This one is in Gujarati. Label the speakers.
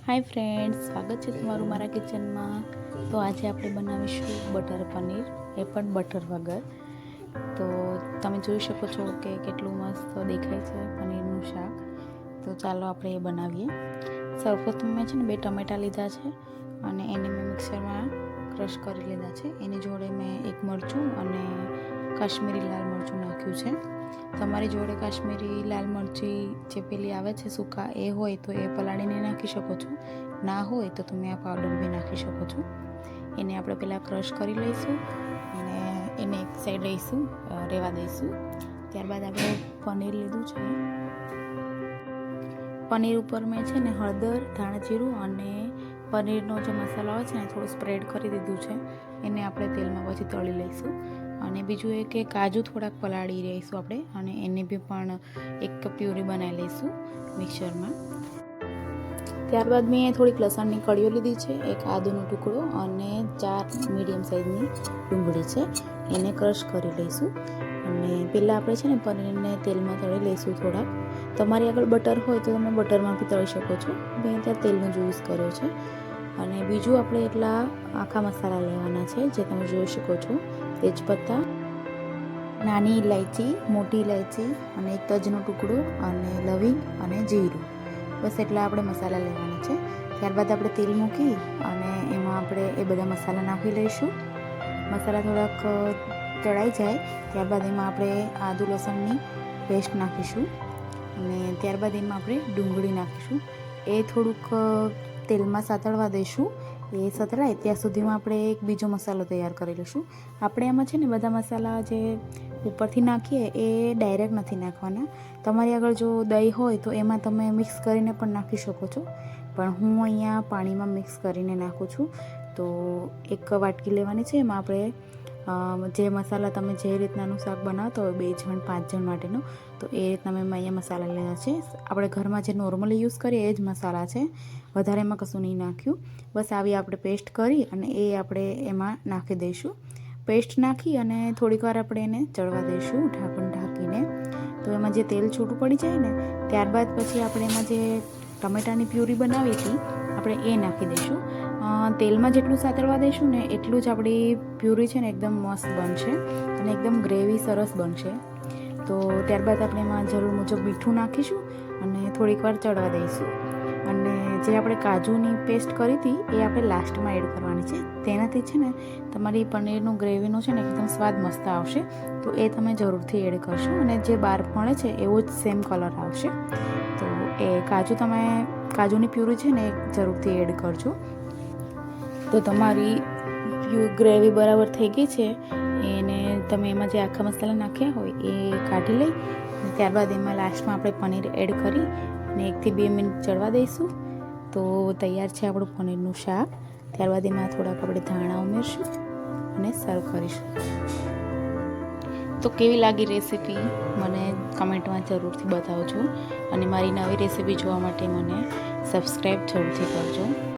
Speaker 1: हाय फ्रेंड्स, स्वागत है તમારું મારા કિચનમાં। તો આજે આપણે બનાવીશું બટર પનીર, એ પણ બટર વગર। તો તમે જોઈ શકો છો કે કેટલું મસ્ત દેખાય છે પનીરનું શાક। તો ચાલો આપણે એ બનાવીએ। સૌપ્રથમ મેં છે ને 2 ટમેટા લીધા છે અને એને મેં મિક્સરમાં ક્રશ કરી લીધા છે। એની જોડે મેં એક મરચું અને કાશ્મીરી લાલ મરચું નાખ્યું છે। તમારી જોડે કાશ્મીરી લાલ મરચી જે પેલી આવે છે સૂકા એ હોય તો એ પલાળીને નાખી શકો છો, ના હોય તો તમે આ પાવડર બી નાખી શકો છો। એને આપણે પહેલાં ક્રશ કરી લઈશું અને એને એક સાઈડ લઈશું, રહેવા દઈશું। ત્યારબાદ આપણે પનીર લીધું છે। પનીર ઉપર મેં છે ને હળદર, ધાણા જીરું અને પનીરનો જે મસાલો આવે છે ને થોડું સ્પ્રેડ કરી દીધું છે। એને આપણે તેલમાં પછી તળી લઈશું। અને બીજું એ કે કાજુ થોડાક પલાળી રહીશું આપણે અને એને બી પણ એક પ્યુરી બનાવી લઈશું મિક્સરમાં। ત્યારબાદ મેં થોડીક લસણની કળીઓ લીધી છે, એક આદુનો ટુકડો અને 4 મીડિયમ સાઇઝની ડુંગળી છે, એને ક્રશ કરી લઈશું। અને પહેલાં આપણે છે ને પનીરને તેલમાં તળી લઈશું થોડાક। તમારી આગળ બટર હોય તો તમે બટરમાં બી તળી શકો છો, મેં ત્યાં તેલનો જ યુઝ કર્યો છે। અને બીજું આપણે એટલા આખા મસાલા લેવાના છે જે તમે જોઈ શકો છો, તેજપત્તા, નાની ઇલાયચી, મોટી ઇલાયચી અને એક તજનો ટુકડો અને લવિંગ અને જીરું, બસ એટલા આપણે મસાલા લેવાના છે। ત્યારબાદ આપણે તેલ મૂકી અને એમાં આપણે એ બધા મસાલા નાખી લઈશું। મસાલા થોડાક તળાઈ જાય ત્યારબાદ એમાં આપણે આદુ લસણની પેસ્ટ નાખીશું અને ત્યારબાદ એમાં આપણે ડુંગળી નાખીશું। એ થોડુંક તેલમાં સાતળવા દઈશું। એ સતળાય ત્યાં સુધીમાં આપણે એક બીજો મસાલો તૈયાર કરી લઈશું। આપણે એમાં છે ને બધા મસાલા જે ઉપરથી નાખીએ એ ડાયરેક્ટ નથી નાખવાના। તમારી આગળ જો દહીં હોય તો એમાં તમે મિક્સ કરીને પણ નાખી શકો છો, પણ હું અહીંયા પાણીમાં મિક્સ કરીને નાખું છું। તો એક વાટકી લેવાની છે, એમાં આપણે જે મસાલા તમે જે રીતનાનું શાક બનાવતો હોય 2 જણ 5 જણ માટેનું, તો એ રીતના મેં અહીંયા મસાલા લીધા છે। આપણે ઘરમાં જે નોર્મલી યુઝ કરીએ એ જ મસાલા છે, વધારે એમાં કશું નહીં નાખ્યું। બસ આવી આપણે પેસ્ટ કરી અને એ આપણે એમાં નાખી દઈશું। પેસ્ટ નાખી અને થોડીક વાર આપણે એને ચડવા દઈશું ઢાંકણ ઢાંકીને। તો એમાં જે તેલ છૂટું પડી જાય ને ત્યારબાદ પછી આપણે એમાં જે ટમેટાની પ્યુરી બનાવી હતી આપણે એ નાખી દઈશું। તેલમાં જેટલું સાતળવા દઈશું ને એટલું જ આપણી પ્યુરી છે ને એકદમ મસ્ત બનશે અને એકદમ ગ્રેવી સરસ બનશે। તો ત્યારબાદ આપણે એમાં જરૂર મુજબ મીઠું નાખીશું અને થોડીક વાર ચડવા દઈશું। અને જે આપણે કાજુની પેસ્ટ કરી હતી એ આપણે લાસ્ટમાં એડ કરવાની છે, તેનાથી છે ને તમારી પનીરનું ગ્રેવીનું છે ને એકદમ સ્વાદ મસ્ત આવશે। તો એ તમે જરૂરથી એડ કરશો અને જે બહાર મળે છે એવો જ સેમ કલર આવશે। તો એ કાજુની પ્યુરી છે ને એ જરૂરથી એડ કરજો। તો તમારી ગ્રેવી બરાબર થઈ ગઈ છે, એને તમે એમાં જે આખા મસાલા નાખ્યા હોય એ કાઢી લઈ ત્યારબાદ એમાં લાસ્ટમાં આપણે પનીર એડ કરી અને 1 થી 2 મિનિટ ચડવા દઈશું। તો તૈયાર છે આપણું પનીરનું શાક। ત્યારબાદ એમાં થોડાક આપણે ધાણા ઉમેરશું અને સર્વ કરીશું। તો કેવી લાગી રેસીપી મને કમેન્ટમાં જરૂરથી બતાવજો અને મારી નવી રેસીપી જોવા માટે મને સબસ્ક્રાઈબ જરૂરથી કરજો।